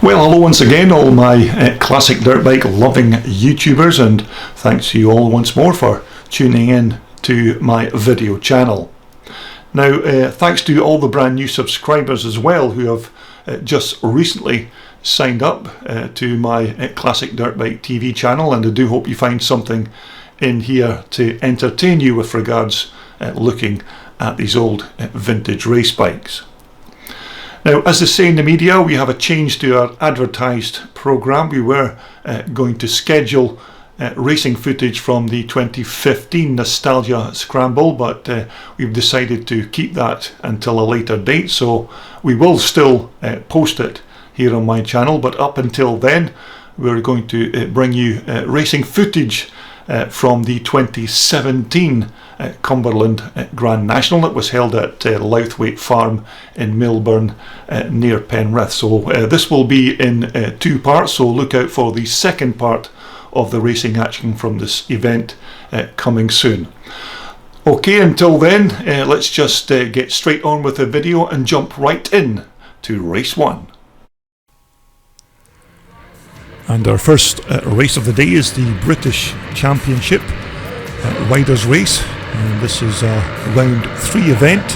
Well, hello once again, all my classic dirt bike loving YouTubers, and thanks to you all once more for tuning in to my video channel. Now, thanks to all the brand new subscribers as well who have just recently signed up to my classic dirt bike TV channel, and I do hope you find something in here to entertain you with regards looking at these old vintage race bikes. Now, as they say in the media, we have a change to our advertised programme. We were going to schedule racing footage from the 2015 Nostalgia Scramble, but we've decided to keep that until a later date, so we will still post it here on my channel, but up until then we're going to bring you racing footage from the 2017 Cumberland Grand National that was held at Lownthwaite Farm in Melbourne near Penrith. So this will be in two parts, so look out for the second part of the racing action from this event coming soon. Okay, until then, let's just get straight on with the video and jump right in to race one. And our first race of the day is the British Championship Riders Race. And this is a round 3 event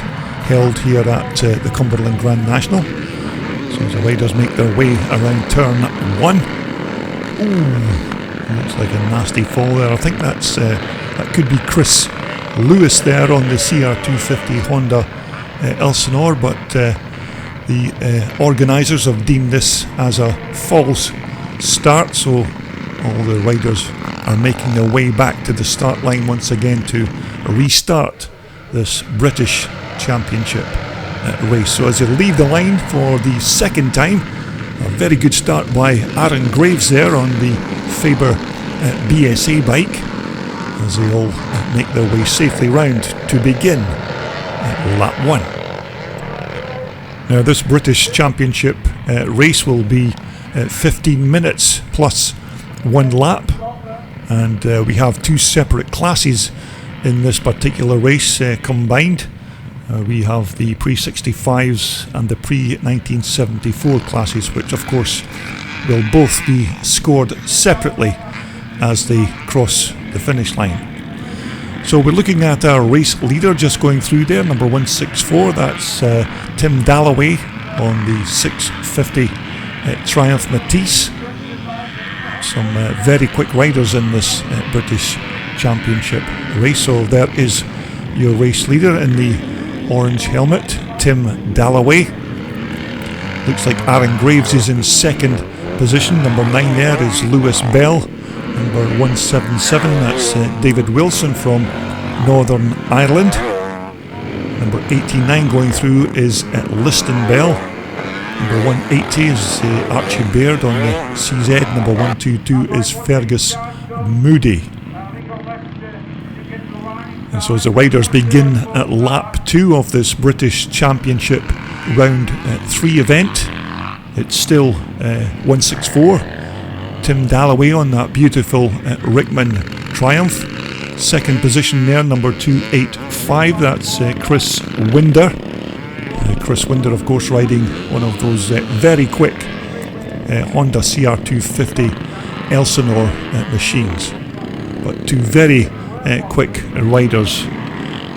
held here at the Cumberland Grand National. So as the riders make their way around turn 1. Ooh, looks like a nasty fall there. I think that could be Chris Lewis there on the CR250 Honda Elsinore, but the organisers have deemed this as a false start, so all the riders are making their way back to the start line once again to restart this British Championship race. So as they leave the line for the second time, a very good start by Aaron Graves there on the Faber BSA bike as they all make their way safely round to begin lap 1. Now this British Championship race will be 15 minutes plus 1 lap, and we have 2 separate classes in this particular race combined. We have the pre-65s and the pre-1974 classes, which of course will both be scored separately as they cross the finish line. So we're looking at our race leader just going through there, number 164, that's Tim Dalloway on the 650 Triumph Matisse. Some very quick riders in this British Championship race. So there is your race leader in the orange helmet, Tim Dalloway. Looks like Aaron Graves is in second position. Number 9 there is Lewis Bell. Number 177, that's David Wilson from Northern Ireland. Number 89 going through is Liston Bell. Number 180 is Archie Baird on the CZ. Number 122 is Fergus Moody. And so as the riders begin at lap 2 of this British Championship round 3 event, it's still 164. Tim Dalloway on that beautiful Rickman Triumph. Second position there, number 285, that's Chris Winder. Chris Winder, of course, riding one of those very quick Honda CR250 Elsinore machines. But 2 very quick riders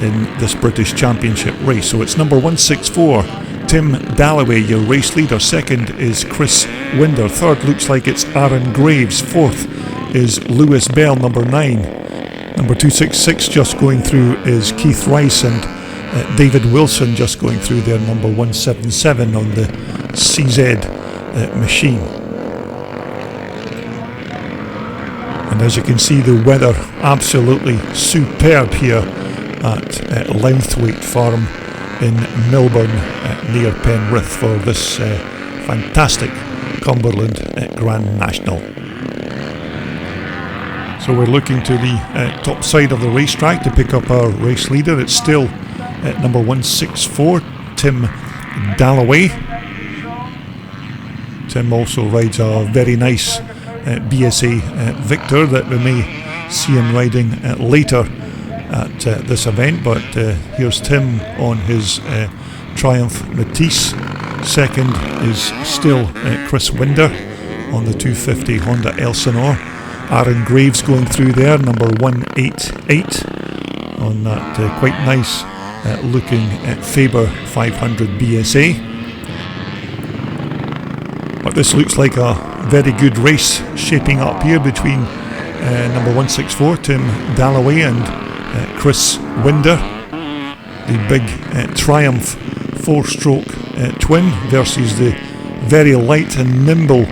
in this British Championship race. So it's number 164, Tim Dalloway, your race leader. Second is Chris Winder. Third looks like it's Aaron Graves. Fourth is Lewis Bell, number 9. Number 266 just going through is Keith Rice, and David Wilson just going through there, number 177 on the CZ machine. And as you can see, the weather absolutely superb here at Lownthwaite Farm in Melbourne near Penrith for this fantastic Cumberland Grand National. So we're looking to the top side of the racetrack to pick up our race leader. It's still number 164, Tim Dalloway. Tim also rides a very nice BSA Victor that we may see him riding later at this event, but here's Tim on his Triumph Matisse Second is still Chris Winder on the 250 Honda Elsinore. Aaron Graves going through there, number 188 on that quite nice looking Faber 500 BSA. But this looks like a very good race shaping up here between number 164 Tim Dalloway and Chris Winder. The big Triumph 4-stroke twin versus the very light and nimble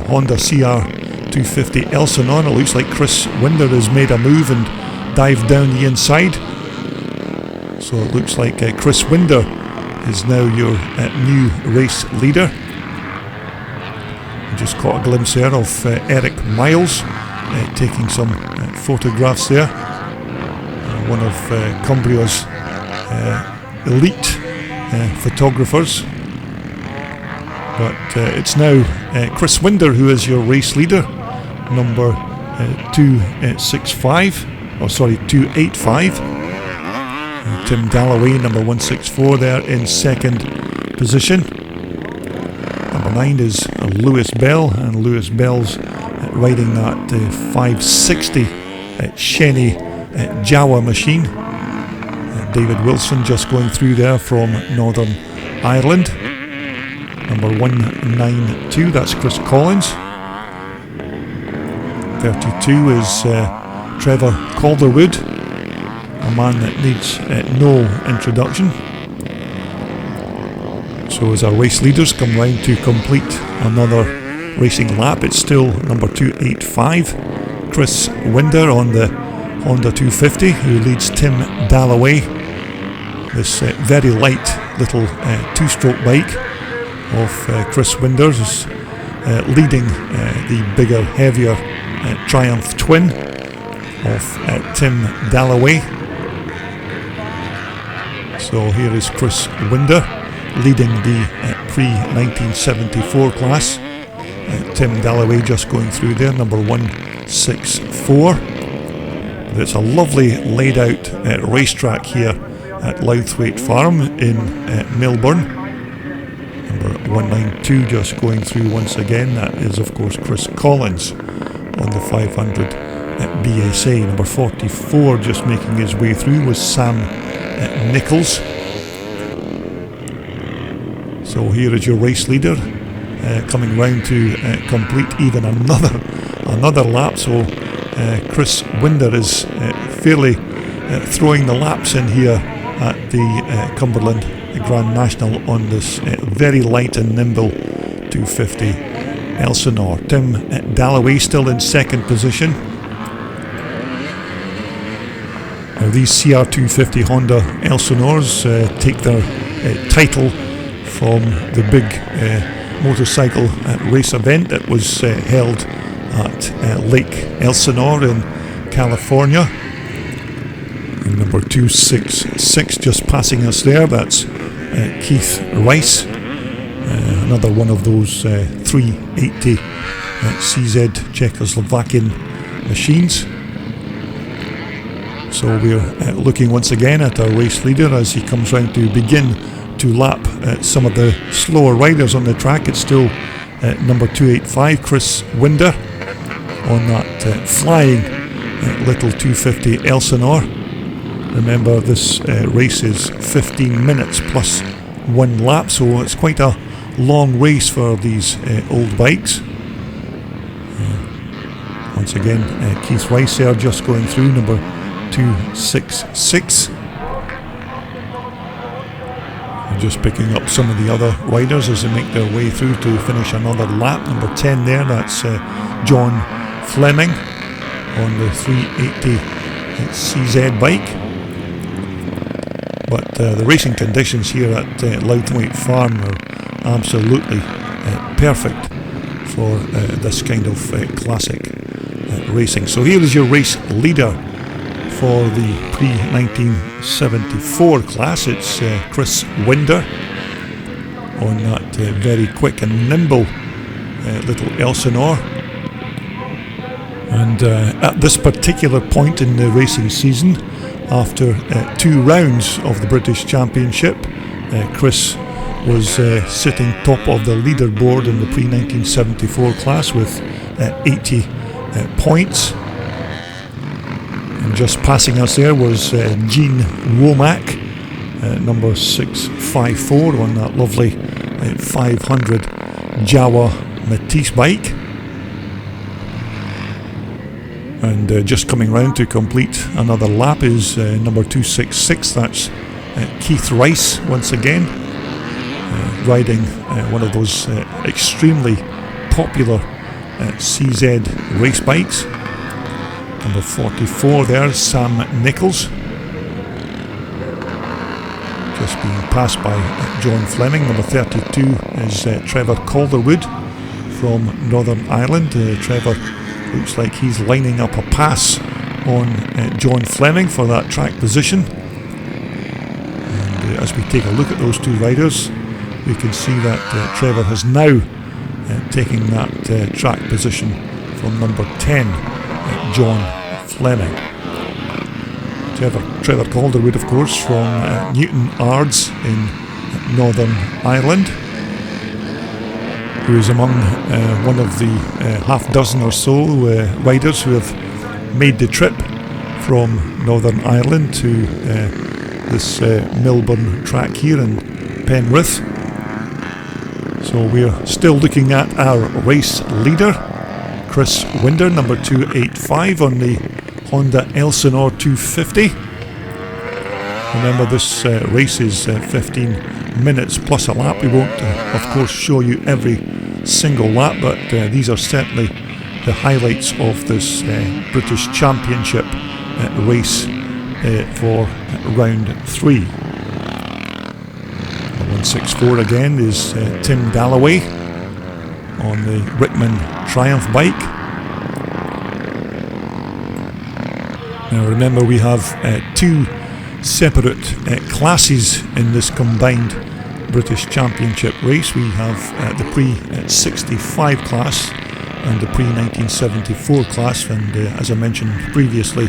Honda CR250 Elsinore. It looks like Chris Winder has made a move and dived down the inside. So it looks like Chris Winder is now your new race leader. I just caught a glimpse there of Eric Miles taking some photographs there. One of Cumbria's elite photographers. But it's now Chris Winder who is your race leader, number 285. Tim Dalloway, number 164, there in second position. Number 9 is Lewis Bell, and Lewis Bell's riding that 560 Shenny Jawa machine. David Wilson just going through there from Northern Ireland. Number 192, that's Chris Collins. 32 is Trevor Calderwood, a man that needs no introduction. So as our race leaders come round to complete another racing lap, it's still number 285, Chris Winder on the Honda 250, who leads Tim Dalloway. This very light little two-stroke bike of Chris Winder's is leading the bigger, heavier Triumph twin of Tim Dalloway. So here is Chris Winder leading the pre-1974 class. Tim Dalloway just going through there, number 164. It's a lovely laid out racetrack here at Lownthwaite Farm in Melbourne. Number 192 just going through once again. That is of course Chris Collins on the 500 BSA. Number 44 just making his way through was Sam Nichols. So here is your race leader coming round to complete even another lap. So Chris Winder is fairly throwing the laps in here at the Cumberland Grand National on this very light and nimble 250 Elsinore. Tim Dalloway still in second position. Now these CR250 Honda Elsinores take their title from the big motorcycle race event that was held at Lake Elsinore in California. And number 266 just passing us there, that's Keith Rice, another one of those 380 CZ Czechoslovakian machines. So we're looking once again at our race leader as he comes round to begin to lap some of the slower riders on the track. It's still number 285 Chris Winder on that flying little 250 Elsinore. Remember this race is 15 minutes plus one lap, so it's quite a long race for these old bikes. Once again Keith Rice there just going through, number 266. And just picking up some of the other riders as they make their way through to finish another lap. Number 10 there, that's John Fleming on the 380 CZ bike. But the racing conditions here at Lownthwaite Farm are absolutely perfect for this kind of classic racing. So here is your race leader for the pre-1974 class. It's Chris Winder on that very quick and nimble little Elsinore. And at this particular point in the racing season, after 2 rounds of the British Championship, Chris was sitting top of the leaderboard in the pre-1974 class with 80 points. And just passing us there was Gene Womack, number 654 on that lovely 500 Jawa Matisse bike. And just coming round to complete another lap is number 266, that's Keith Rice once again, riding one of those extremely popular CZ race bikes. Number 44 there, Sam Nichols, just being passed by John Fleming. Number 32 is Trevor Calderwood from Northern Ireland. Trevor looks like he's lining up a pass on John Fleming for that track position. And as we take a look at those two riders, we can see that Trevor has now taken that track position from number 10, John Fleming. Trevor Calderwood, of course, from Newton Ards in Northern Ireland, who is among one of the half dozen or so riders who have made the trip from Northern Ireland to this Milburn track here in Penrith. So we're still looking at our race leader, Chris Winder, number 285 on the Honda Elsinore 250. Remember, this race is 15 minutes plus a lap. We won't, of course, show you every single lap, but these are certainly the highlights of this British Championship race for round 3. 164 again is Tim Dalloway on the Rickman Triumph bike. Now remember, we have two separate classes in this combined British Championship race. We have the pre-65 class and the pre-1974 class, and as I mentioned previously,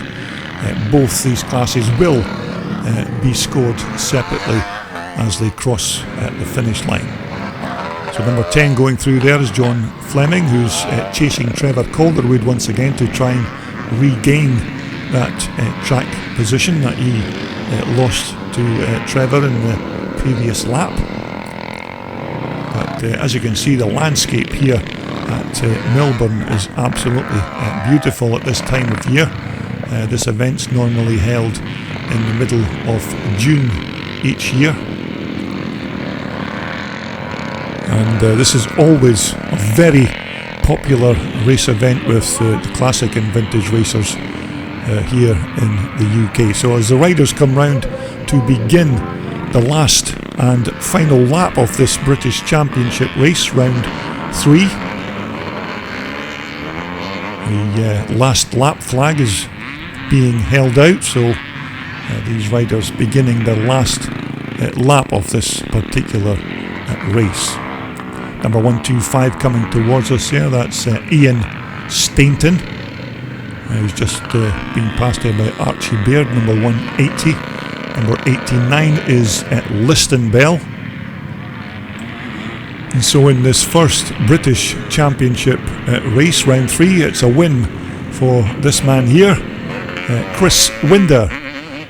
both these classes will be scored separately as they cross the finish line. So number 10 going through there is John Fleming, who's chasing Trevor Calderwood once again to try and regain that track position that he lost to Trevor in the previous lap. But as you can see, the landscape here at Milburn is absolutely beautiful at this time of year. This event's normally held in the middle of June each year. And this is always a very popular race event with the classic and vintage racers here in the UK. So as the riders come round to begin the last and final lap of this British Championship race, round 3, the last lap flag is being held out, so these riders beginning their last lap of this particular race. Number 125 coming towards us here, that's Ian Stainton. He's just been passed here by Archie Baird, number 180. Number 89 is Liston Bell. And so in this first British Championship race, round 3, it's a win for this man here, Chris Winder,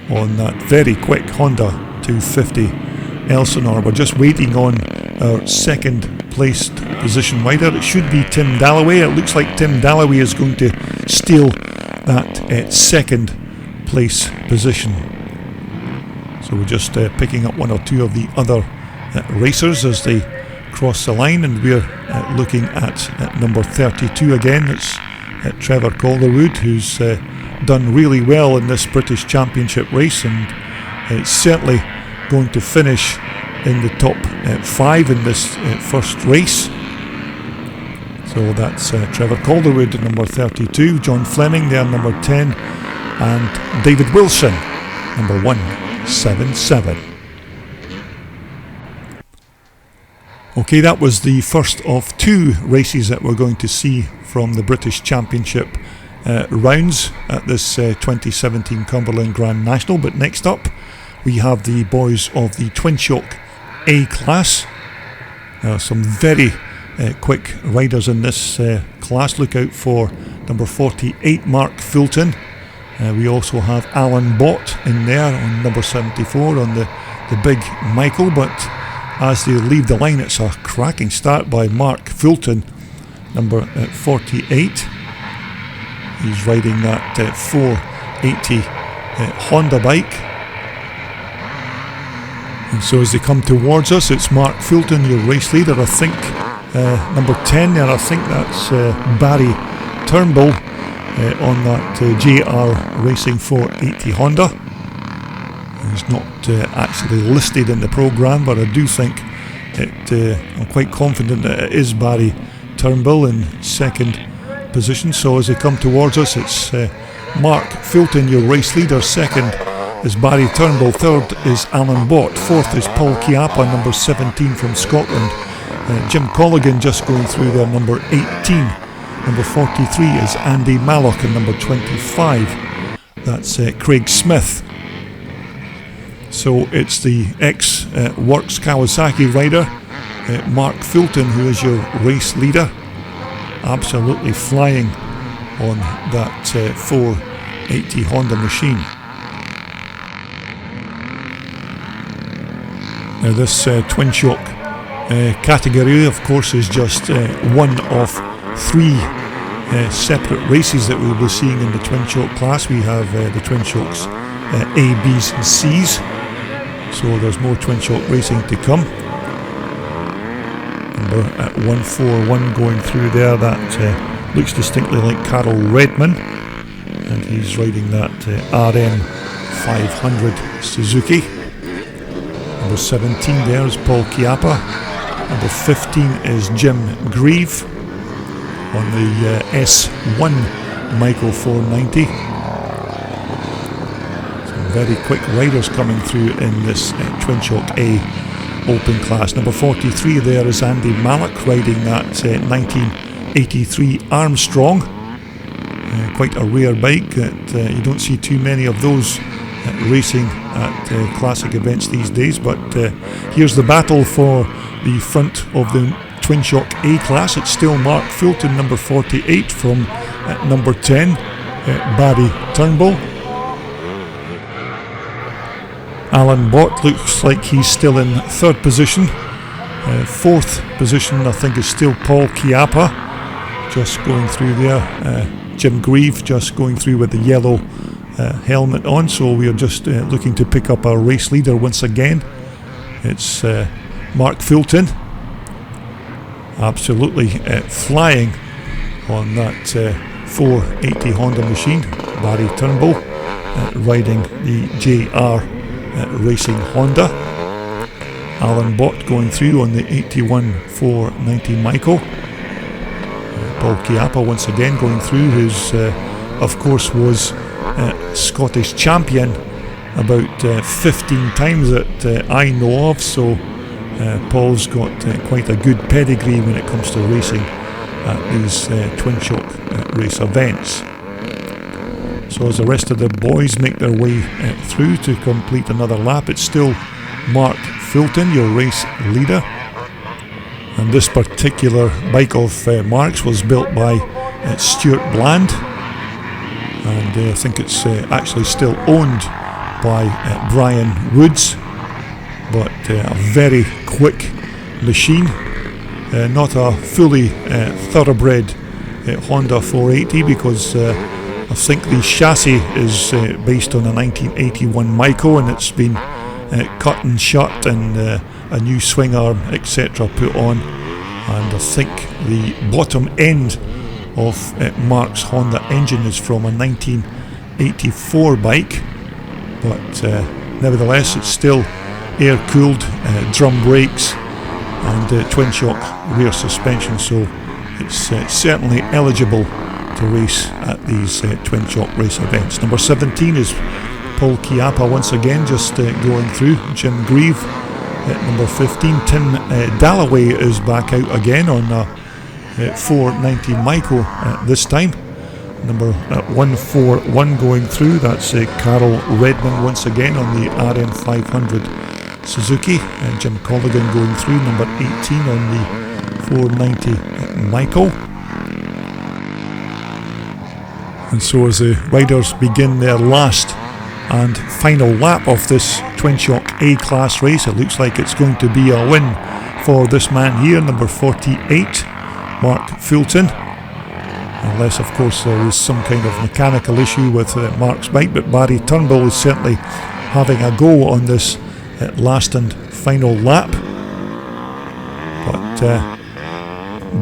on that very quick Honda 250 Elsinore. We're just waiting on our second placed position rider. It should be Tim Dalloway. It looks like Tim Dalloway is going to steal that second place position. So we're just picking up one or two of the other racers as they cross the line, and we're looking at number 32 again. It's Trevor Calderwood, who's done really well in this British Championship race, and it's certainly going to finish in the top 5 in this first race. So that's Trevor Calderwood at number 32, John Fleming there number 10, and David Wilson number 177. Okay, that was the first of 2 races that we're going to see from the British Championship rounds at this 2017 Cumberland Grand National. But next up we have the boys of the Twin Shock A class. Some very quick riders in this class. Look out for number 48, Mark Fulton. We also have Alan Bott in there on number 74 on the big Michael, but as they leave the line, it's a cracking start by Mark Fulton, number 48. He's riding that 480 Honda bike. And so as they come towards us, it's Mark Fulton, your race leader. I think number 10 there, I think that's Barry Turnbull on that JR Racing 480 Honda. He's not actually listed in the programme, but I do think I'm quite confident that it is Barry Turnbull in second position. So as they come towards us, it's Mark Fulton, your race leader. Second is Barry Turnbull. Third is Alan Bott. Fourth is Paul Chiappa, number 17 from Scotland. Jim Colligan just going through there, number 18. Number 43 is Andy Mallock, and number 25, that's Craig Smith. So it's the ex-Works Kawasaki rider, Mark Fulton, who is your race leader. Absolutely flying on that 480 Honda machine. Now this twin shock category, of course, is just one of three separate races that we'll be seeing in the twin shock class. We have the twin shocks A, B's and C's, so there's more twin shock racing to come. Number 141 going through there, that looks distinctly like Carol Redman, and he's riding that RM 500 Suzuki. Number 17 there is Paul Chiappa. Number 15 is Jim Grieve on the S1 Michael 490. Some very quick riders coming through in this Twin Shock A Open class. Number 43 there is Andy Mallock riding that 1983 Armstrong. Quite a rare bike that you don't see too many of those racing at classic events these days, but here's the battle for the front of the Twin Shock A class. It's still Mark Fulton, number 48, from number 10, Barry Turnbull. Alan Bott looks like he's still in third position. Fourth position, I think, is still Paul Chiappa, just going through there. Jim Grieve just going through with the yellow helmet on, so we are just looking to pick up our race leader once again. It's Mark Fulton, absolutely flying on that 480 Honda machine. Barry Turnbull riding the JR Racing Honda. Alan Bott going through on the 81 490 Michael. Paul Chiappa once again going through, who's of course was Scottish champion about 15 times that I know of, so Paul's got quite a good pedigree when it comes to racing at these twin shock race events. So as the rest of the boys make their way through to complete another lap, it's still Mark Fulton, your race leader. And this particular bike of Mark's was built by Stuart Bland, and I think it's actually still owned by Brian Woods, but a very quick machine, not a fully thoroughbred Honda 480, because I think the chassis is based on a 1981 Mico, and it's been cut and shut and a new swing arm etc. put on, and I think the bottom end of Mark's Honda engine is from a 1984 bike, but nevertheless it's still air cooled, drum brakes and twin shock rear suspension, so it's certainly eligible to race at these twin shock race events. Number 17 is Paul Chiappa once again, just going through. Jim Grieve at number 15. Tim Dalloway is back out again on 490 Mico this time. Number 141 going through, that's Carol Redman once again on the RM500 Suzuki, and Jim Colligan going through, number 18 on the 490 Michael. And so as the riders begin their last and final lap of this Twin Shock A-Class race, it looks like it's going to be a win for this man here, number 48, Mark Fulton. Unless, of course, there is some kind of mechanical issue with Mark's bike, but Barry Turnbull is certainly having a go on this last and final lap. But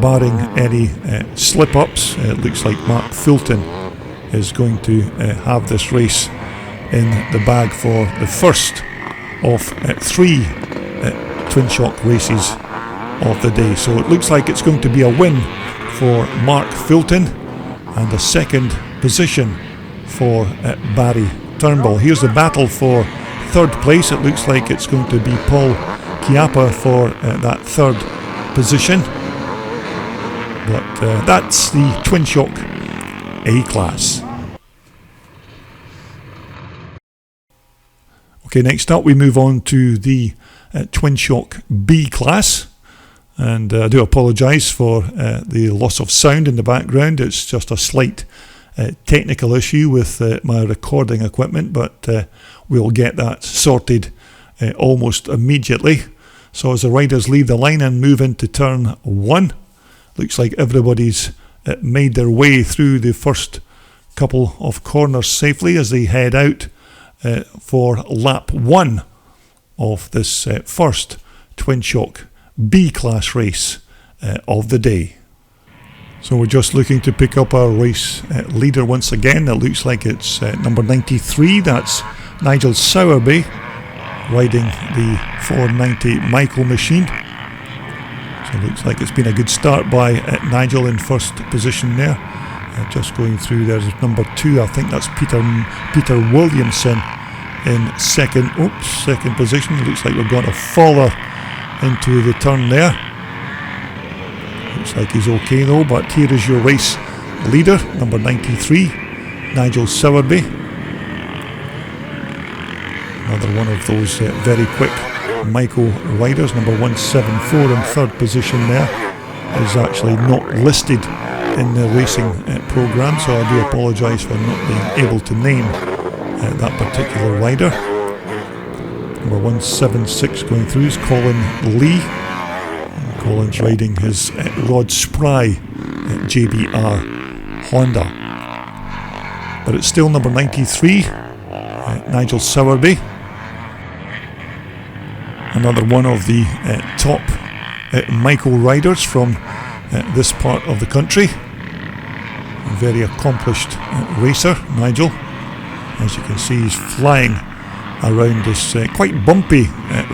barring any slip-ups, it looks like Mark Fulton is going to have this race in the bag for the first of 3 Twin Shock races of the day. So it looks like it's going to be a win for Mark Fulton and a second position for Barry Turnbull. Here's the battle for third place. It looks like it's going to be Paul Chiappa for that third position. But that's the Twin Shock A-Class. Okay, next up we move on to the Twin Shock B-Class. And I do apologise for the loss of sound in the background. It's just a slight technical issue with my recording equipment, but we'll get that sorted almost immediately. So as the riders leave the line and move into turn 1, looks like everybody's made their way through the first couple of corners safely as they head out for lap 1 of this first Twin Shock B-Class race of the day. So we're just looking to pick up our race leader once again. It looks like it's number 93, that's Nigel Sowerby, riding the 490 Michael machine. So it looks like it's been a good start by Nigel in first position there. Just going through, there's number 2, I think that's Peter Williamson in second position. It looks like we've got a faller into the turn there. Looks like he's okay though, but here is your race leader, number 93, Nigel Sowerby. Another one of those very quick Michael riders, number 174 in third position there, is actually not listed in the racing programme, so I do apologise for not being able to name that particular rider. Number 176 going through is Colin Lee. Colin's riding his Rod Spry JBR Honda. But it's still number 93, Nigel Sowerby. Another one of the top Michael riders from this part of the country. A very accomplished racer, Nigel. As you can see, he's flying around this quite bumpy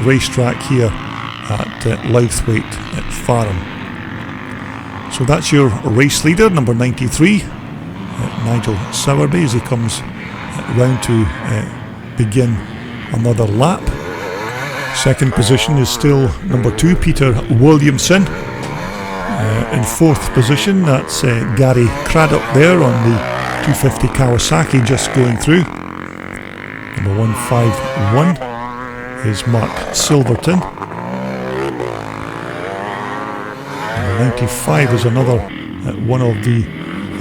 racetrack here at Lownthwaite Farm. So that's your race leader, number 93, Nigel Sowerby, as he comes round to begin another lap. Second position is still number 2, Peter Williamson. In fourth position, that's Gary Craddock there on the 250 Kawasaki, just going through. Number 151 is Mark Silverton. Number 95 is another one of the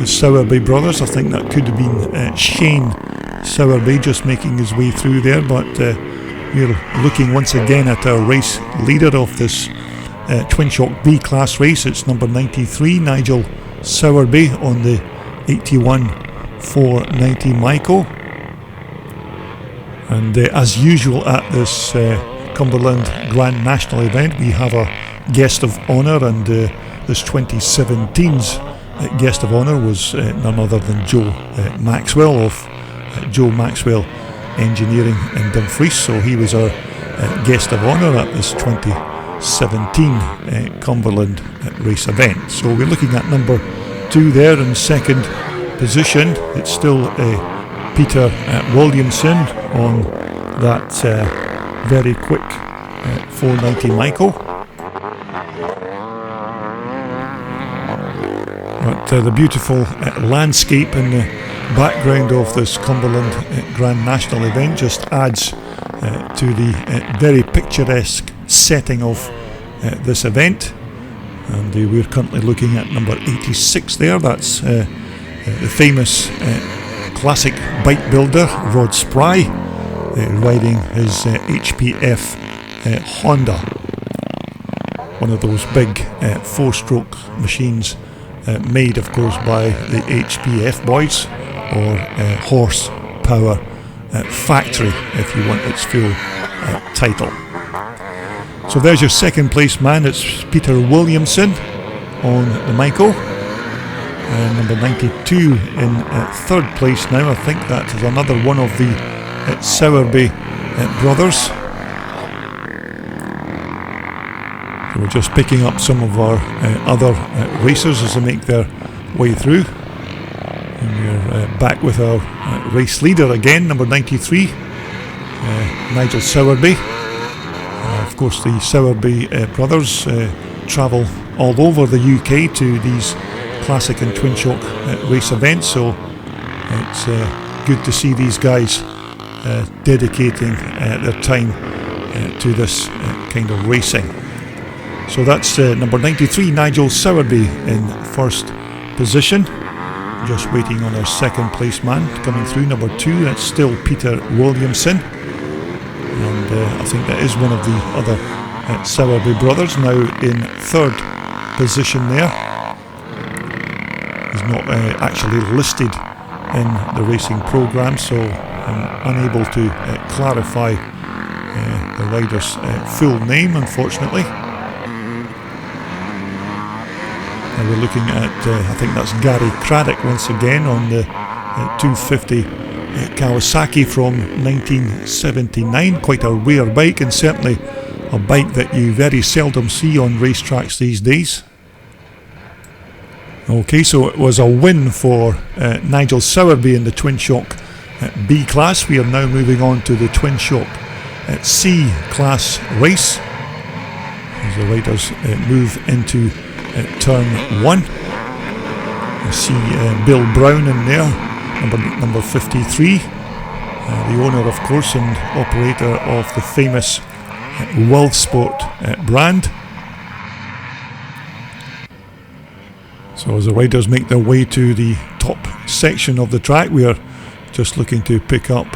Sowerby brothers. I think that could have been Shane Sowerby just making his way through there, but we're looking once again at our race leader of this Twin Shock B-Class race. It's number 93, Nigel Sowerby on the 81 490 Michael. And as usual at this Cumberland Grand National event, we have a guest of honour, and this 2017's guest of honour was none other than Joe Maxwell of Joe Maxwell Engineering in Dumfries. So he was our guest of honour at this 2017 Cumberland race event. So we're looking at number 2 there in second position. It's still Peter Williamson on that very quick 490 Michael. But the beautiful landscape in the background of this Cumberland Grand National event just adds to the very picturesque setting of this event. And we're currently looking at number 86 there. That's the famous classic bike builder Rod Spry riding his HPF Honda, one of those big 4-stroke machines made of course by the HPF boys, or Horsepower Factory if you want its full title. So there's your second place man. It's Peter Williamson on the Michael. Number 92 in third place now. I think that is another one of the Sowerby brothers. So we're just picking up some of our other racers as they make their way through. And we're back with our race leader again, number 93, Nigel Sowerby. Of course, the Sowerby brothers travel all over the UK to these classic and twin shock race events, so it's good to see these guys dedicating their time to this kind of racing. So that's number 93, Nigel Sowerby in first position. Just waiting on our second place man coming through, number 2. That's still Peter Williamson, and I think that is one of the other Sowerby brothers now in third position there. He's not actually listed in the racing programme, so I'm unable to clarify the rider's full name, unfortunately. Now we're looking at, I think that's Gary Craddock once again on the 250 Kawasaki from 1979. Quite a rare bike, and certainly a bike that you very seldom see on racetracks these days. Okay, so it was a win for Nigel Sowerby in the twin shock B class. We are now moving on to the twin shock C class race as the riders move into turn 1. You see Bill Brown in there, number 53, the owner of course and operator of the famous Worldsport brand. So as the riders make their way to the top section of the track, we are just looking to pick up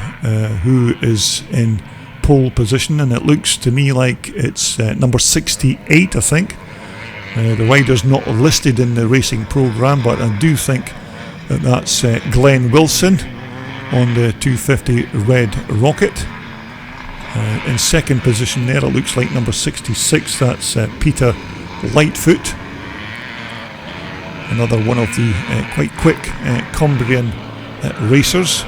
who is in pole position, and it looks to me like it's number 68, I think. The rider's not listed in the racing programme, but I do think that that's Glenn Wilson on the 250 Red Rocket. In second position there, it looks like number 66, that's Peter Lightfoot. Another one of the quite quick Cumbrian racers.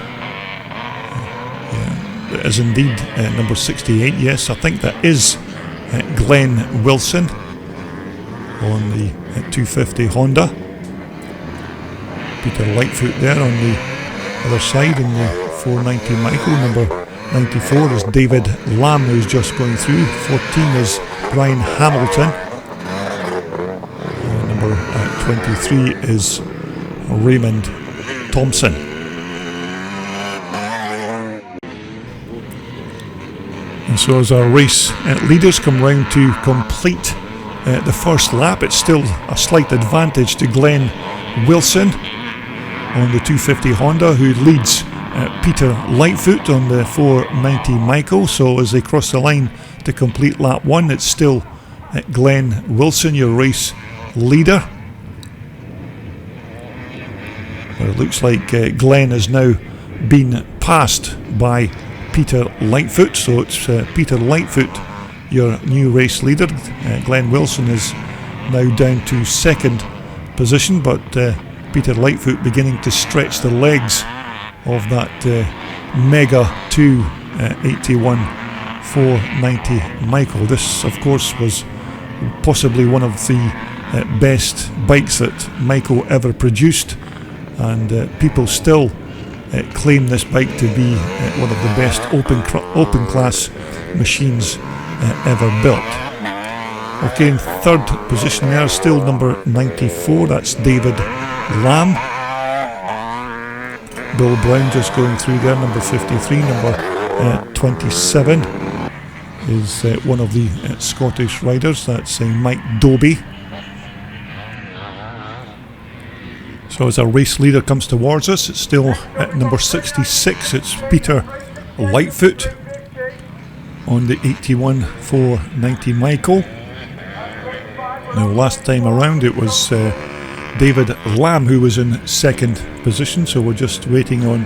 That is indeed number 68, yes, I think that is Glenn Wilson on the 250 Honda. Peter Lightfoot there on the other side in the 490 Michael. Number 94 is David Lamb, who's just going through. 14 is Brian Hamilton. Number 23 is Raymond Thompson. And so as our race leaders come round to complete the first lap, it's still a slight advantage to Glenn Wilson on the 250 Honda, who leads Peter Lightfoot on the 490 Michael. So as they cross the line to complete lap 1, it's still Glenn Wilson, your race leader. Well, it looks like Glenn has now been passed by Peter Lightfoot, so it's Peter Lightfoot, your new race leader. Glenn Wilson is now down to second position, but Peter Lightfoot beginning to stretch the legs of that Mega 281 490 Michael. This, of course, was possibly one of the best bikes that Michael ever produced, and people still claim this bike to be one of the best open class machines ever built. Okay, in third position there, still number 94, that's David Lamb. Bill Brown just going through there, number 53, number 27 is one of the Scottish riders. That's Mike Doby. So as our race leader comes towards us, it's still at number 66. It's Peter Lightfoot on the 81-490 Michael. Now last time around it was David Lamb who was in second position, so we're just waiting on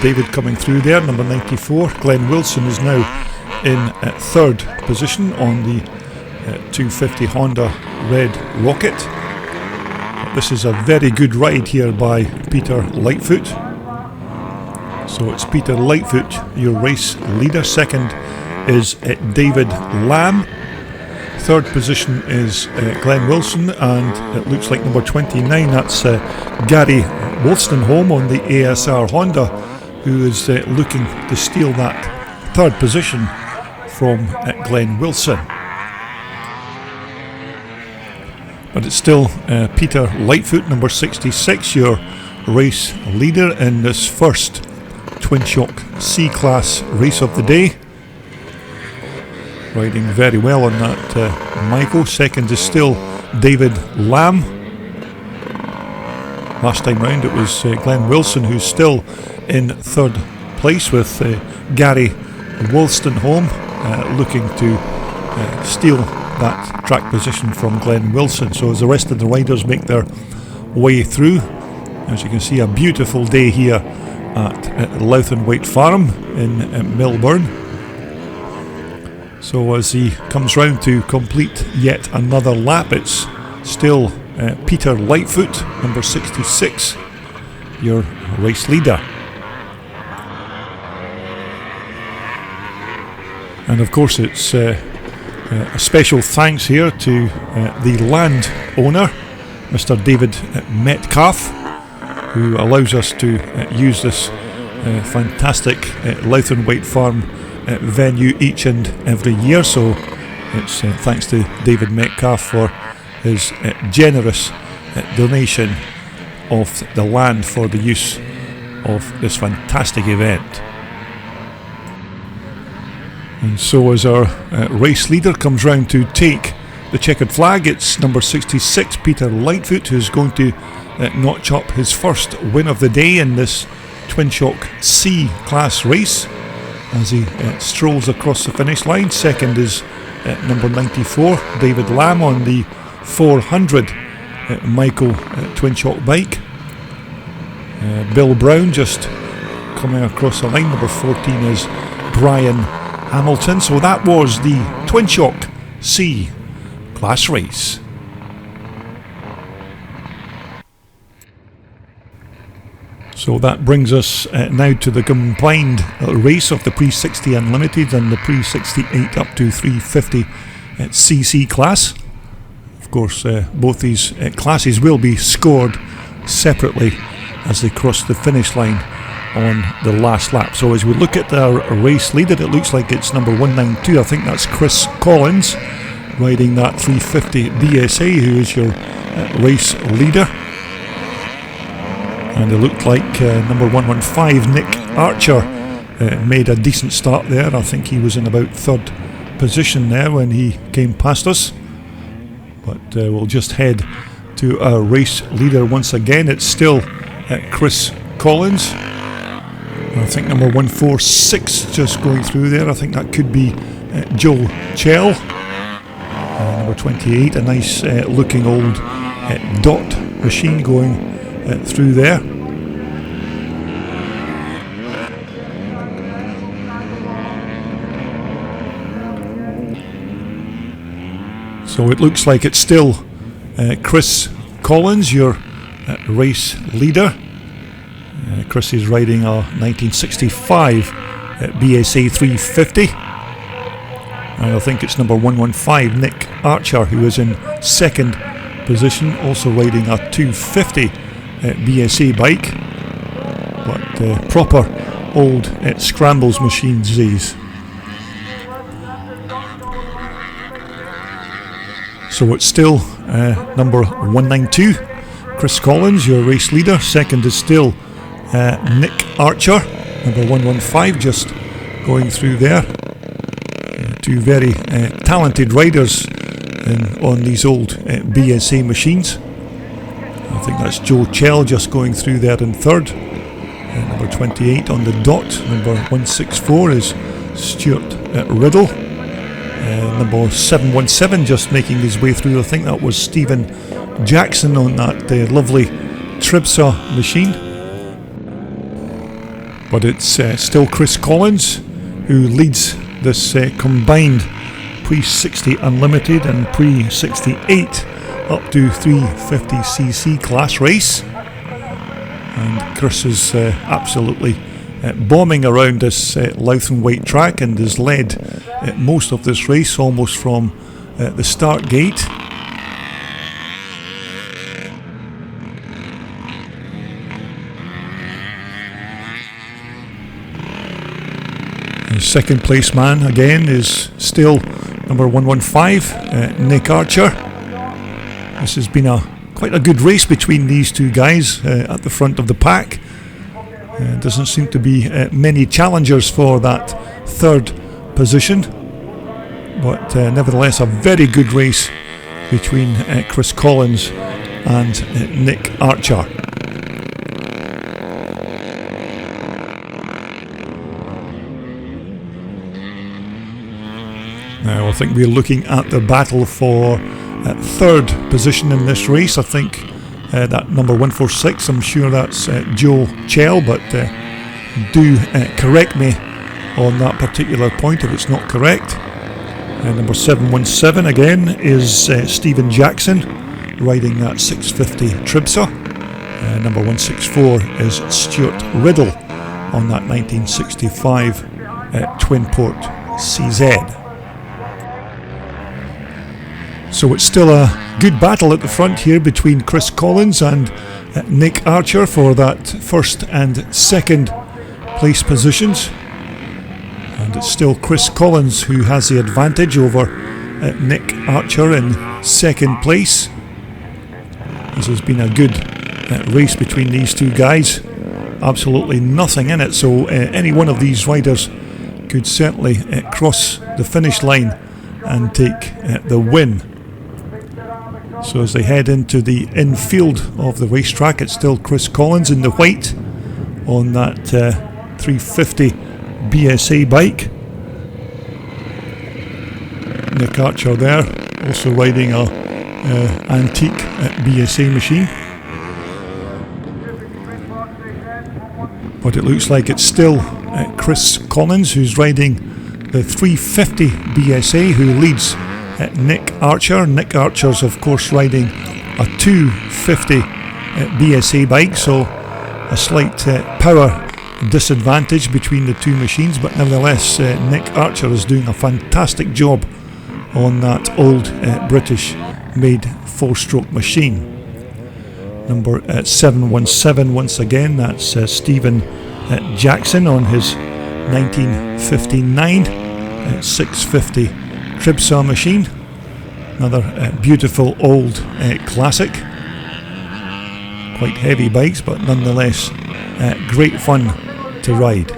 David coming through there, number 94. Glenn Wilson is now in third position on the 250 Honda Red Rocket. This is a very good ride here by Peter Lightfoot. So it's Peter Lightfoot, your race leader. Second is David Lamb. Third position is Glenn Wilson, and it looks like number 29, that's Gary Wolstenholme on the ASR Honda, who is looking to steal that third position from Glenn Wilson. But it's still Peter Lightfoot, number 66, your race leader in this first Twin Shock C-Class race of the day. Riding very well on that Michael. Second is still David Lamb. Last time round it was Glenn Wilson who's still in third place, with Gary Wolstenholme looking to steal that track position from Glenn Wilson. So as the rest of the riders make their way through, as you can see, a beautiful day here at Lownthwaite Farm in Melbourne. So as he comes round to complete yet another lap, it's still Peter Lightfoot, number 66, your race leader. And of course it's a special thanks here to the land owner, Mr. David Metcalf, who allows us to use this fantastic Lownthwaite Farm venue each and every year. So it's thanks to David Metcalf for his generous donation of the land for the use of this fantastic event. And so as our race leader comes round to take the checkered flag, it's number 66, Peter Lightfoot, who's going to notch up his first win of the day in this Twin Shock C-Class race as he strolls across the finish line. Second is number 94, David Lamb on the 400 Michael Twin Shock bike. Bill Brown just coming across the line. Number 14 is Brian Hamilton. So that was the Twin Shock C-Class race. So that brings us now to the combined race of the Pre-60 Unlimited and the Pre-68 up to 350 cc class. Of course, both these classes will be scored separately as they cross the finish line on the last lap. So as we look at our race leader, it looks like it's number 192. I think that's Chris Collins riding that 350 BSA, who is your race leader. And it looked like number 115, Nick Archer, made a decent start there. I think he was in about third position there when he came past us. But we'll just head to our race leader once again. It's still Chris Collins. I think number 146 just going through there. I think that could be Joe Chell. Number 28, a nice looking old dot machine going through there. So it looks like it's still Chris Collins, your race leader. Chris is riding a 1965 BSA 350. And I think it's number 115, Nick Archer, who is in second position, also riding a 250 BSA bike. But proper old scrambles machines these. So it's still number 192, Chris Collins, your race leader. Second is still Nick Archer, number 115, just going through there. Two very talented riders on these old BSA machines. I think that's Joe Chell just going through there in third. Number 28 on the dot. Number 164 is Stuart Riddle. Number 717 just making his way through. I think that was Stephen Jackson on that lovely Tribsa machine. But it's still Chris Collins who leads this combined pre-60 Unlimited and pre-68 up to 350cc class race. And Chris is absolutely bombing around this Lownthwaite track and has led most of this race almost from the start gate. The second place man again is still number 115, Nick Archer. This has been quite a good race between these two guys at the front of the pack. Doesn't seem to be many challengers for that third position, but nevertheless a very good race between Chris Collins and Nick Archer. Now I think we're looking at the battle for third position in this race. I think that number 146, I'm sure that's Joe Chell, but do correct me on that particular point if it's not correct. Number 717 again is Stephen Jackson riding that 650 Tribsa. Number 164 is Stuart Riddle on that 1965 Twin Port CZ. So it's still a good battle at the front here between Chris Collins and Nick Archer for that first and second place positions. And it's still Chris Collins who has the advantage over Nick Archer in second place. This has been a good race between these two guys. Absolutely nothing in it, so any one of these riders could certainly cross the finish line and take the win. So as they head into the infield of the racetrack, it's still Chris Collins in the white on that 350 BSA bike. Nick Archer there, also riding a antique BSA machine. But it looks like it's still Chris Collins who's riding the 350 BSA who leads Nick Archer. Nick Archer's of course riding a 250 BSA bike, so a slight power disadvantage between the two machines, but nevertheless Nick Archer is doing a fantastic job on that old British made 4-stroke machine. Number 717 once again, that's Stephen Jackson on his 1959 650 Tribsa machine. Another beautiful old classic. Quite heavy bikes, but nonetheless great fun to ride.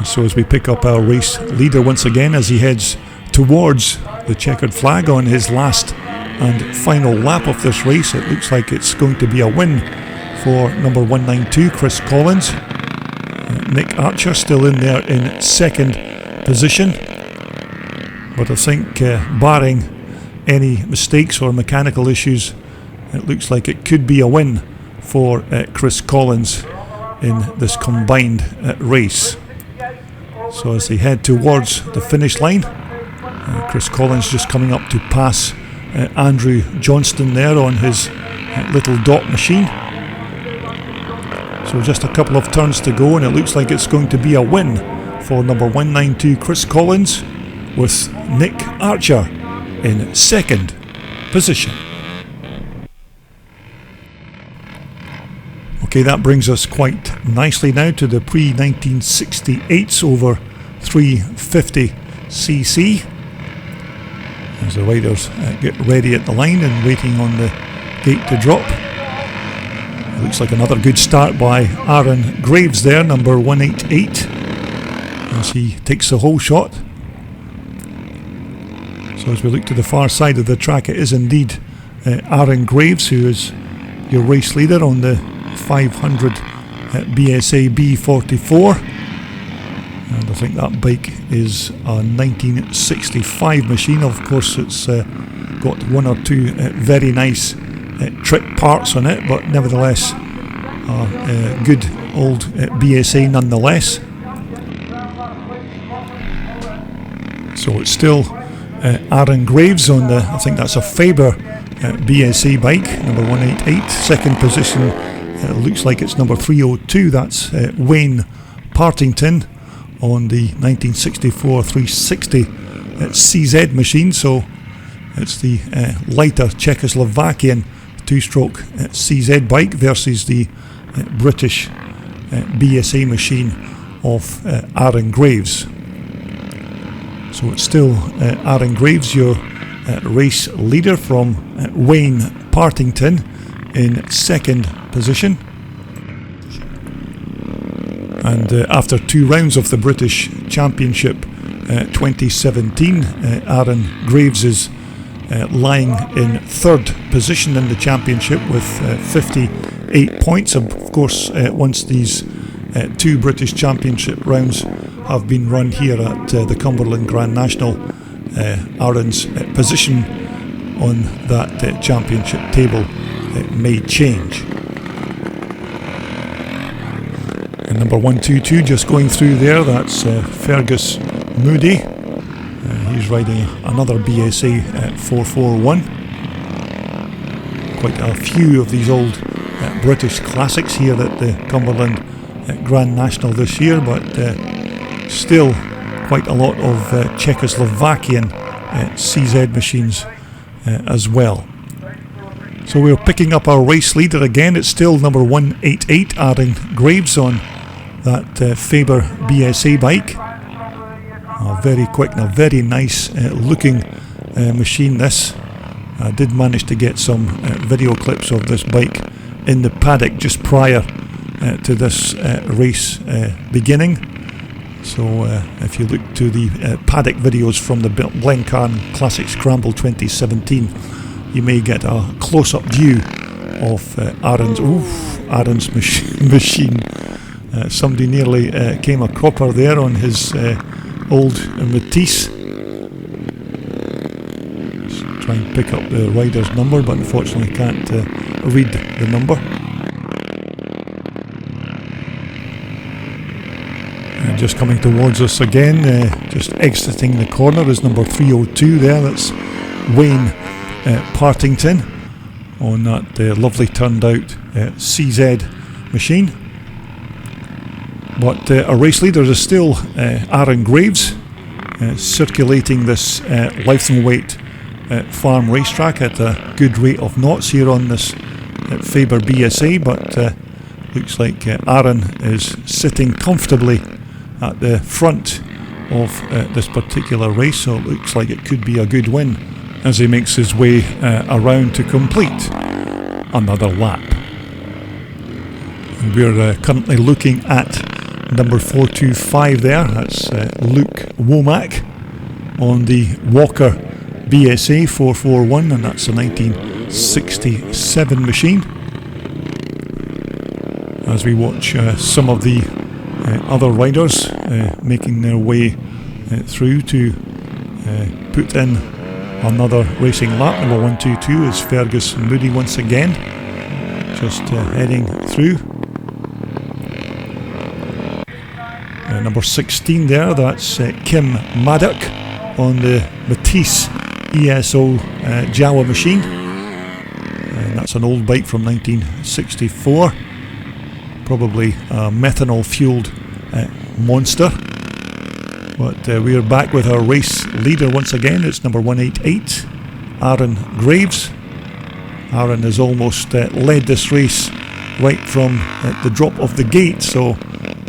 So as we pick up our race leader once again as he heads towards the checkered flag on his last and final lap of this race, it looks like it's going to be a win for number 192 Chris Collins. Nick Archer still in there in second position, but I think barring any mistakes or mechanical issues, it looks like it could be a win for Chris Collins in this combined race. So as they head towards the finish line, Chris Collins just coming up to pass Andrew Johnston there on his little dot machine. So just a couple of turns to go and it looks like it's going to be a win for number 192 Chris Collins, with Nick Archer in second position. Okay, that brings us quite nicely now to the pre-1968s over 350cc. As the riders get ready at the line and waiting on the gate to drop. Looks like another good start by Aaron Graves there, number 188, as he takes the whole shot. So as we look to the far side of the track, it is indeed Aaron Graves who is your race leader on the 500 BSA B44. And I think that bike is a 1965 machine. Of course, it's got one or two very nice trick parts on it, but nevertheless a good old BSA nonetheless. So it's still Aaron Graves on the, I think that's a Faber BSA bike, number 188. Second position looks like it's number 302, that's Wayne Partington on the 1964 360 CZ machine. So it's the lighter Czechoslovakian two-stroke CZ bike versus the British BSA machine of Aaron Graves. So it's still Aaron Graves, your race leader, from Wayne Partington in second position. And after 2 rounds of the British Championship 2017, Aaron Graves is lying in third position in the championship with 58 points. Of course, once these 2 British Championship rounds have been run here at the Cumberland Grand National, Aaron's position on that championship table may change. And number 122 just going through there, that's Fergus Moody. He's riding another BSA 441. Quite a few of these old British classics here at the Cumberland Grand National this year, but still quite a lot of Czechoslovakian CZ machines as well. So we're picking up our race leader again. It's still number 188, Aaron Graves, on that Faber BSA bike. Very quick and a very nice looking machine this. I did manage to get some video clips of this bike in the paddock just prior to this race beginning. So if you look to the paddock videos from the Blencarn Classic Scramble 2017, you may get a close-up view of Aaron's machine. Somebody nearly came a cropper there on his old Matisse. Just try and pick up the rider's number, but unfortunately can't read the number. And just coming towards us again, just exiting the corner, is number 302 there. That's Wayne Partington on that lovely turned out CZ machine. But our race leader is still Aaron Graves, circulating this Lownthwaite Farm racetrack at a good rate of knots here on this Faber BSA, but looks like Aaron is sitting comfortably at the front of this particular race, so it looks like it could be a good win as he makes his way around to complete another lap. And we're currently looking at number 425 there, that's Luke Womack on the Walker BSA 441, and that's a 1967 machine. As we watch some of the other riders making their way through to put in another racing lap. Number 122 is Fergus Moody once again, just heading through. Number 16 there, that's Kim Maddock on the Matisse ESO Jawa machine. And that's an old bike from 1964, probably a methanol fueled monster. But we are back with our race leader once again. It's number 188, Aaron Graves. Aaron has almost led this race right from the drop of the gate, so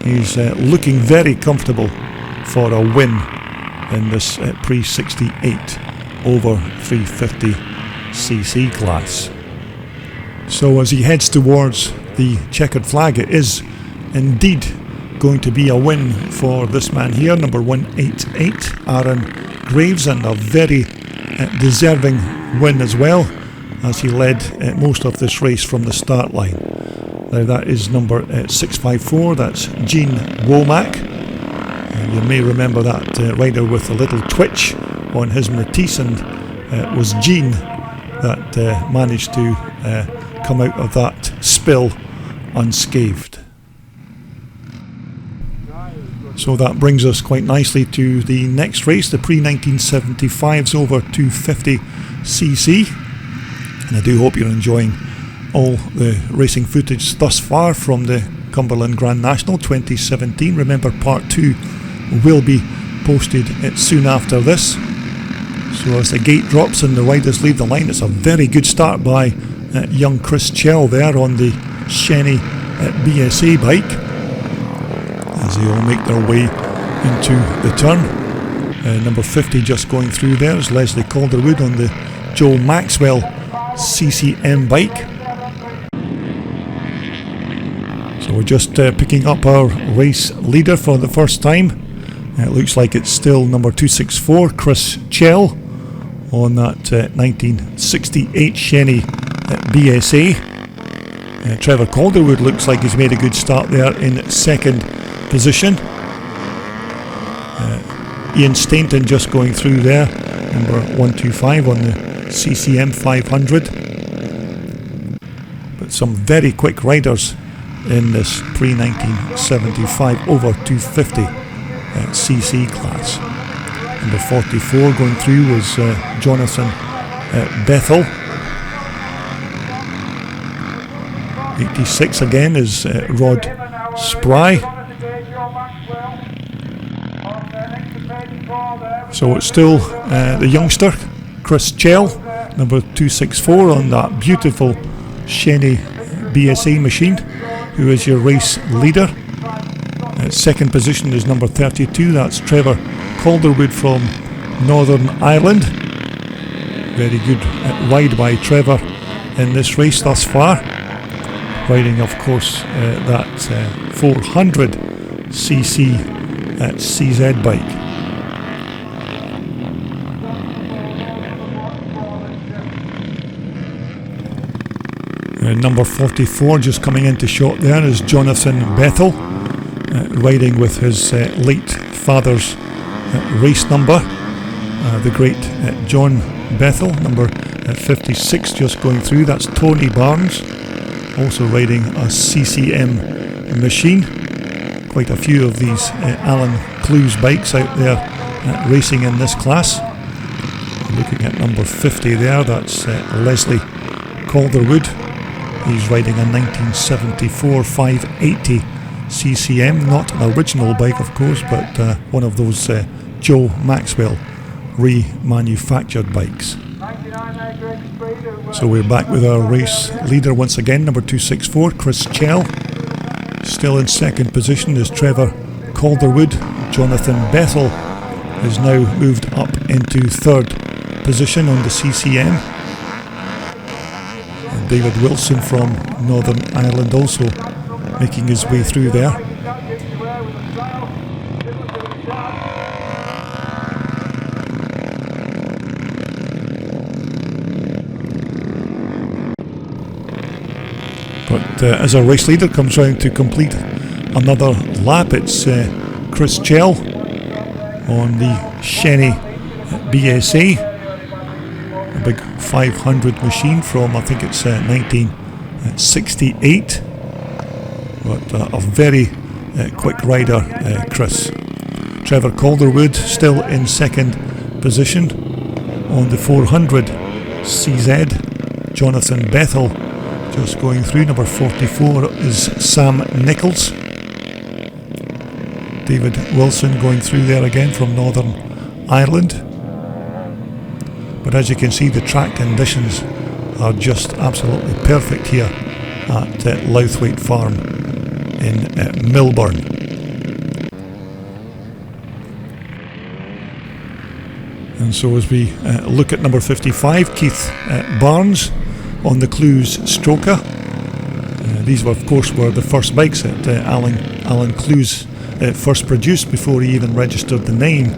he's looking very comfortable for a win in this pre-68 over 350cc class. So as he heads towards the checkered flag. It is indeed going to be a win for this man here, number 188, Aaron Graves, and a very deserving win as well, as he led most of this race from the start line. Now that is number 654, that's Gene Womack. You may remember that rider with a little twitch on his Matisse, and it was Gene that managed to come out of that spill unscathed. So that brings us quite nicely to the next race, the pre-1975s over 250cc. And I do hope you're enjoying all the racing footage thus far from the Cumberland Grand National 2017. Remember, part 2 will be posted soon after this. So as the gate drops and the riders leave the line, it's a very good start by young Chris Chell there on the Shenny BSA bike, as they all make their way into the turn. Number 50 just going through there is Leslie Calderwood on the Joe Maxwell CCM bike. So we're just picking up our race leader for the first time. It looks like it's still number 264, Chris Chell, on that 1968 Shenny BSA. Trevor Calderwood looks like he's made a good start there in second position. Ian Stainton just going through there, number 125 on the CCM 500. But some very quick riders in this pre-1975 over 250 cc class. Number 44 going through was Jonathan Bethel. 86 again is Rod Spry. So it's still the youngster, Chris Chell, number 264 on that beautiful Shenny BSA machine, who is your race leader. Second position is number 32, that's Trevor Calderwood from Northern Ireland. Very good ride by Trevor in this race thus far, riding of course that 400cc CZ bike. Number 44 just coming into shot there is Jonathan Bethel, riding with his late father's race number, the great John Bethel. Number 56 just going through, that's Tony Barnes, also riding a CCM machine. Quite a few of these Alan Clues bikes out there racing in this class. Looking at number 50 there, that's Leslie Calderwood. He's riding a 1974 580 CCM, not an original bike of course, but one of those Joe Maxwell remanufactured bikes. So we're back with our race leader once again, number 264, Chris Chell. Still in second position is Trevor Calderwood. Jonathan Bethel has now moved up into third position on the CCM. David Wilson from Northern Ireland also making his way through there. But as our race leader comes round to complete another lap, it's Chris Chell on the Shenny BSA. A big 500 machine from, I think it's 1968, but a very quick rider, Chris. Trevor Calderwood still in second position on the 400 CZ. Jonathan Bethel just going through. Number 44 is Sam Nichols. David Wilson going through there again from Northern Ireland. But as you can see, the track conditions are just absolutely perfect here at Lownthwaite Farm in Milburn. And so as we look at number 55, Keith Barnes on the Clues Stroker. these were, of course, were the first bikes that Alan Clues first produced before he even registered the name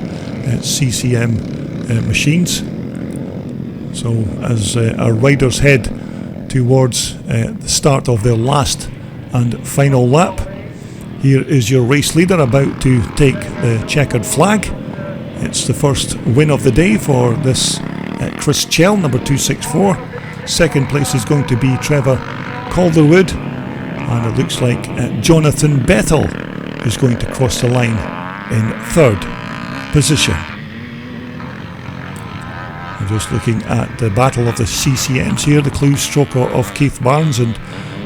CCM Machines. So as our riders head towards the start of their last and final lap, here is your race leader about to take the checkered flag. It's the first win of the day for this Chris Chell, number 264. Second place is going to be Trevor Calderwood, and it looks like Jonathan Bethel is going to cross the line in third position. I'm just looking at the battle of the CCMs here, the Clues stroke of Keith Barnes, and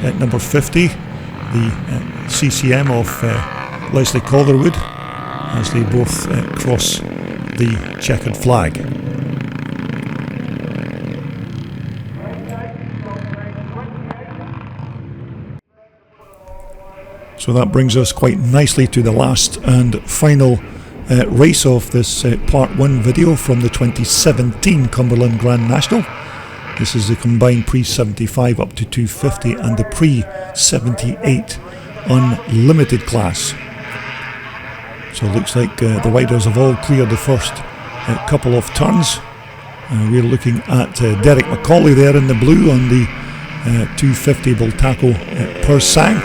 at number 50 the CCM of Leslie Calderwood, as they both cross the checkered flag. So that brings us quite nicely to the last and final race of this part 1 video from the 2017 Cumberland Grand National. This is the combined pre-75 up to 250 and the pre-78 unlimited class. So it looks like the riders have all cleared the first couple of turns. We're looking at Derek McCauley there in the blue on the 250 Bultaco Persang.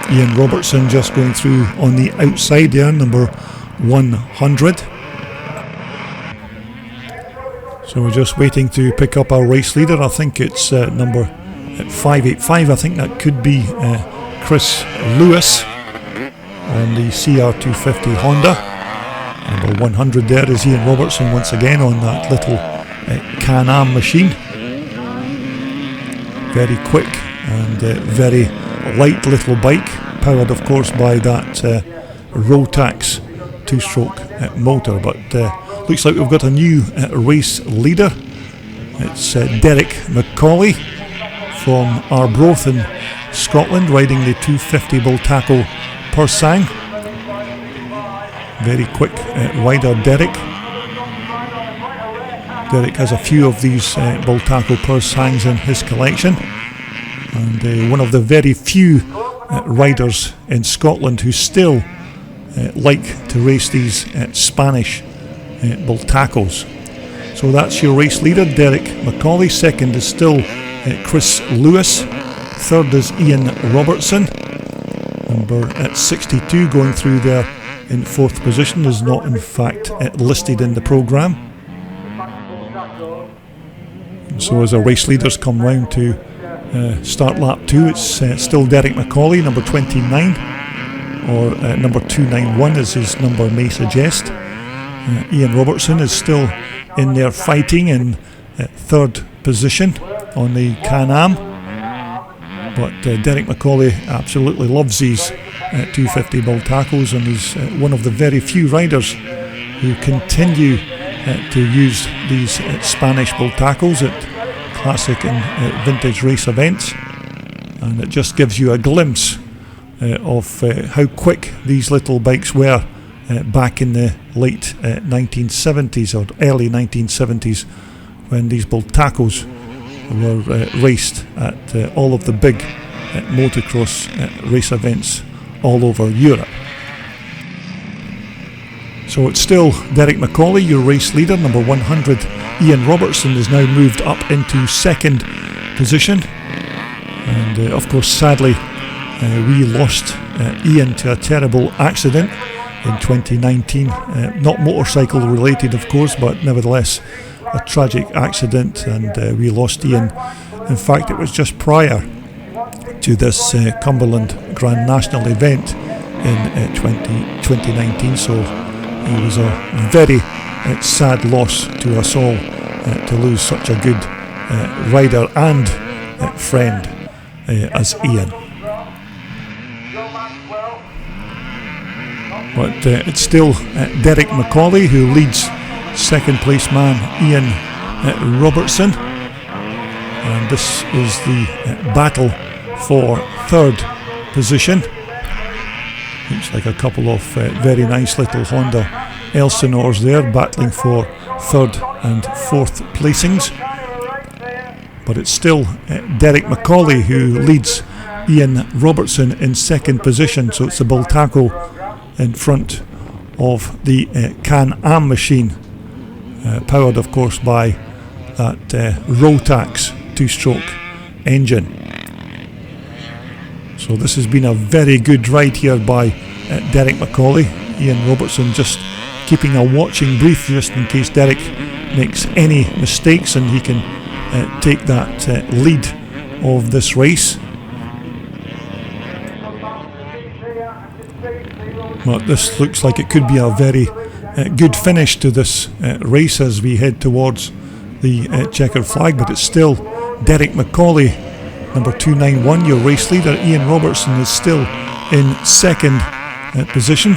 Ian Robertson just going through on the outside there, number 100. So we're just waiting to pick up our race leader. I think it's number 585. I think that could be Chris Lewis on the CR250 Honda. Number 100 there is Ian Robertson once again on that little Can-Am machine. Very quick and very light little bike, powered of course by that Rotax 2-stroke motor, but looks like we've got a new race leader. It's Derek McCauley from Arbroath in Scotland, riding the 250 Bultaco Persang. Very quick rider Derek. Derek has a few of these Bultaco Persangs in his collection, and one of the very few riders in Scotland who still like to race these Spanish Bultacos. So that's your race leader, Derek McCauley. Second is still Chris Lewis. Third is Ian Robertson. Number 62 going through there in fourth position is not in fact listed in the programme. So as our race leaders come round to start lap 2, it's still Derek McCauley, number 29, or number 291 as his number may suggest. Ian Robertson is still in there fighting in third position on the Can-Am, but Derek McCauley absolutely loves these 250 Bultacos, and is one of the very few riders who continue to use these Spanish Bultacos at classic and vintage race events, and it just gives you a glimpse of how quick these little bikes were back in the late 1970s or early 1970s, when these Bultacos were raced at all of the big motocross race events all over Europe. So it's still Derek McCauley, your race leader, number 100. Ian Robertson is now moved up into second position, and of course sadly we lost Ian to a terrible accident in 2019, not motorcycle related of course, but nevertheless a tragic accident, and we lost Ian. In fact, it was just prior to this Cumberland Grand National event in 2019, so it was a very sad loss to us all to lose such a good rider and friend as Ian. But it's still Derek McCauley who leads second place man Ian Robertson, and this is the battle for third position. Looks like a couple of very nice little Honda Elsinores there battling for third and fourth placings. but it's still Derek McCauley who leads Ian Robertson in second position. So it's the Bultaco in front of the Can-Am machine, powered of course by that Rotax 2-stroke engine. So this has been a very good ride here by Derek McCauley. Ian Robertson just keeping a watching brief just in case Derek makes any mistakes and he can take that lead of this race. But this looks like it could be a very good finish to this race as we head towards the checkered flag, but it's still Derek McCauley, number 291, your race leader. Ian Robertson is still in second position.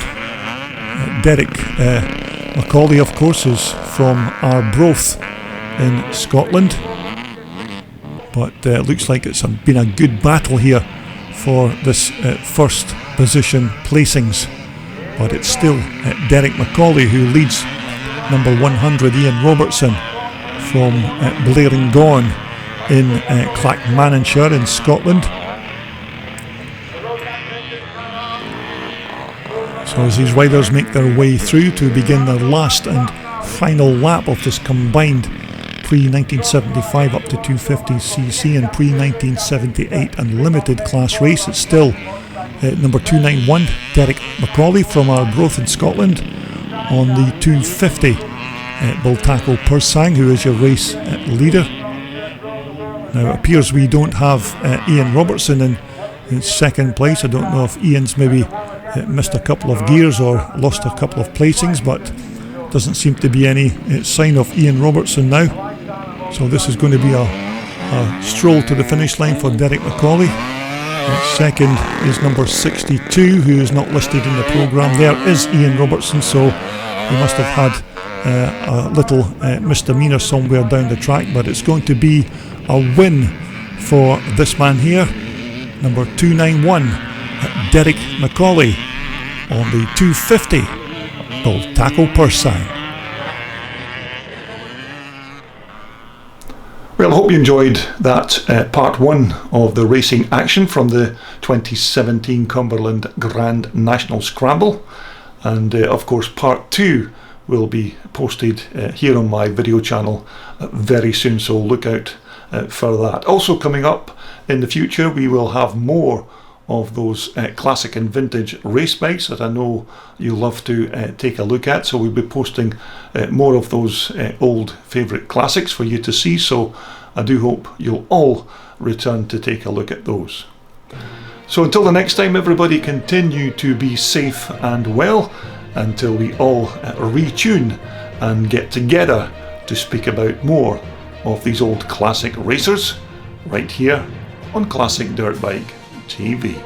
Derek McCauley, of course, is from Arbroath in Scotland, but it looks like it's been a good battle here for this first position placings. But it's still Derek McCauley who leads number 100 Ian Robertson from Blencarn in Clackmannanshire in Scotland. So as these riders make their way through to begin their last and final lap of this combined pre-1975 up to 250cc and pre-1978 unlimited class race, it's still number 291 Derek McCauley from Arbroath in Scotland on the 250 Bultaco Persang, who is your race leader. Now it appears we don't have Ian Robertson in second place. I don't know if Ian's maybe missed a couple of gears or lost a couple of placings, but doesn't seem to be any sign of Ian Robertson now. So this is going to be a stroll to the finish line for Derek McCauley. Second is number 62, who is not listed in the programme. There is Ian Robertson, so he must have had a little misdemeanour somewhere down the track, but it's going to be a win for this man here, number 291, Derek McCauley, on the 250 Bultaco Persang. Well, I hope you enjoyed that part one of the racing action from the 2017 Cumberland Grand National Scramble, and of course part two will be posted here on my video channel very soon, so look out for that. Also coming up in the future, we will have more of those classic and vintage race bikes that I know you love to take a look at, so we'll be posting more of those old favourite classics for you to see, so I do hope you'll all return to take a look at those. So until the next time, everybody, continue to be safe and well until we all retune and get together to speak about more of these old classic racers right here on Classic Dirt Bike TV.